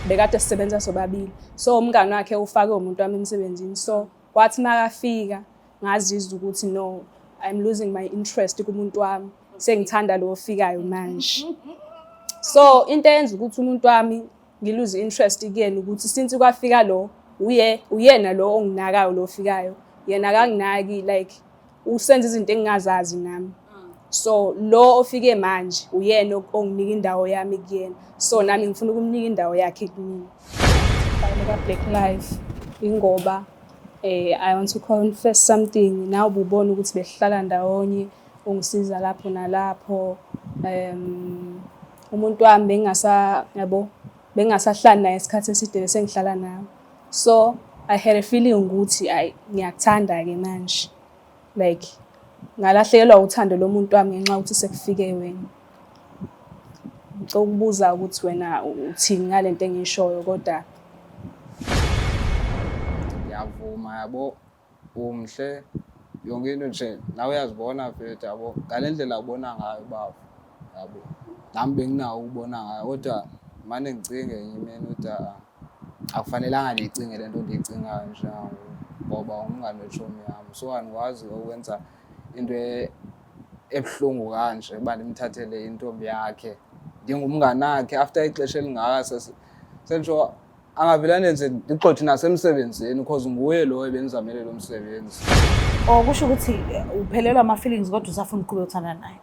bekade sisebenza sobabili. So umngani wakhe ufake umuntu wami emsebenzini. So kwathi makafika ngazizwa ukuthi no, I'm losing my interest kumuntu wami. Sengithanda lo ofikayo manje. So into eyenza ukuthi umuntu wami ngilose interest kuyena ukuthi since kwafika lo uyena lo onginakayo lo ofikayo. Yena akanginaki like usenza izinto engingazazi nami. So lo ofike manje uyena onginika indawo yami kuyena. So nami ngifuna ukumnika indawo yakhe kumina. Black Life ingoba I want to confess something. Nawe ubona ukuthi behlala ndawonye ungisiza lapho nalapho. Umuntu wami bengasahlala naye isikhathi eside bese ngihlala nawe. So I had a feeling ukuthi ngiyakuthanda ke manje. Like ngalahlekelwa uthando lomuntu wami ngenxa ukuthi sekufike wena. Ngicela ukubuza ukuthi wena uthini ngalento engishoyo kodwa ngiyavuma yabo umhle yonke into nje nawe uyazibona mfethu yabo ngalendlela ubona ngayo baba yabo nami benginawo ukubona ngayo kodwa manje ngicinge yimena ukuthi akufanelanga nicinge lento endiyicingayo nje ngoba umngane wetshomi yami so angikwazi ukwenza into ebuhlungu kanje kuba nimthathele intombi yakhe ngingumngane wakhe after ixesha elingaka sentsho angavelane nje igxothi nasemsebenzini because nguye lo ebenizamele lo msebenzi. Kusho ukuthi uphelelwa ama-feelings kodwa usafuna ukuqhubeka uthanda naye?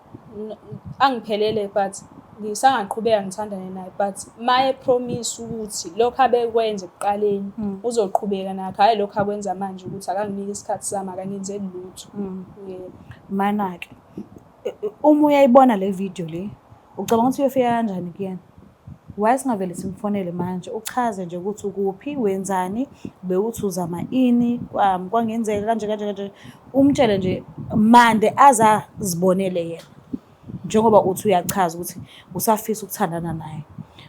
Angiphelele but ngisangaqhubeka ngithandane naye but maye promise ukuthi lokho abekwenza ekuqaleni uzoqhubeka nakho hayi lokho akwenza manje ukuthi akanginike isikhathi sami akangenzeli lutho. Mana-ke uma uyayibona le video le ucabanga ukuthi uyofika kanjani kuyena? Why singavele simfonele manje uchaze nje ukuthi ukuphi wenzani bewuthi uzama ini kwangenzeka kanje umtshele nje mande azazibonele yena njengoba uthi uyachaza ukuthi usafisa ukuthandana naye.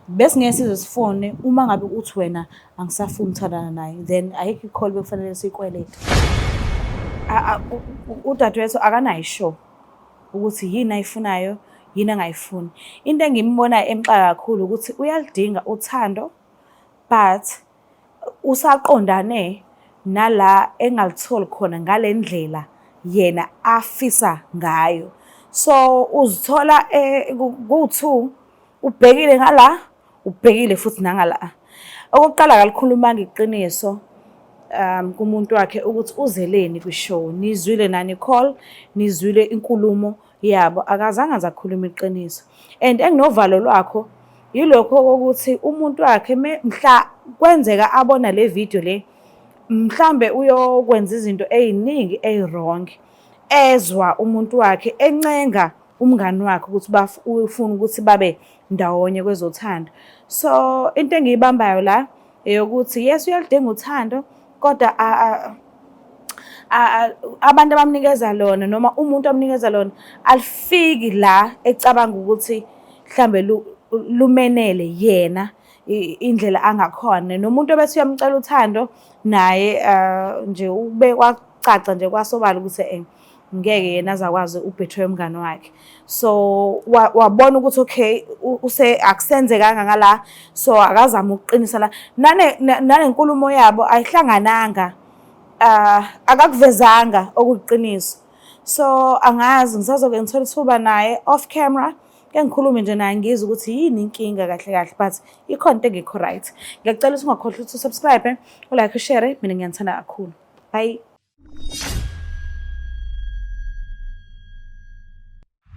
Bese ngeke sizifone uma ngabe uthi wena angisafuni ukuthandana naye then ayikho icall bekufanele siyikwelete. Udadewethu akanayisho ukuthi yini ayifunayo yini angayifuni. Into engimbonayo emxaka kakhulu ukuthi uyalidinga uthando but usaqondane nala engalitholi khona ngale ndlela yena afisa ngayo. So uzithola ku-2 ubhekile ngala ubhekile futhi nangala. Okokuqala akalikhulumanga iqiniso kumuntu wakhe ukuthi uzeleni kwishow. Nizwile nani call, nizwile inkulumo yabo akazange zakhuluma iqiniso. And enginovalo lwakho yilokho ukuthi umuntu wakhe mhla kwenzeka abona le video le mhlambe uyokwenza izinto eziningi ezwrong ezwa umuntu wakhe encenga umngani wakhe ukuthi ufuna ukuthi babe ndawonye kwezothando. So into engiyibambayo la eyokuthi yes uyalidinga uthando kodwa abantu abamnikeza lona noma umuntu amnikeza lona alifiki la ecabanga ukuthi mhlambe lumenele yena indlela angakhona. Nomuntu obese uyamcela uthando naye nje ube kwacaca nje kwasobala ukuthi ngeke yena azakwazi ubetray umngane wakhe. So wabona ukuthi okay akusenzekanga ngala so akazama ukuqinisa la nanenkulumo yabo ayihlangananga akakuvezanga okuyiqiniso. So angazi ngisazoke ngithola ithuba naye off camera ke ngikhulume nje naye ngizwe ukuthi yini inkinga kahle kahle but ikhona into engekho right. Ngiyacela ukuthi ungakhohlwa ukuthi subscribe, ulike, ushare, mina ngiyanthanda kakhulu. Bye.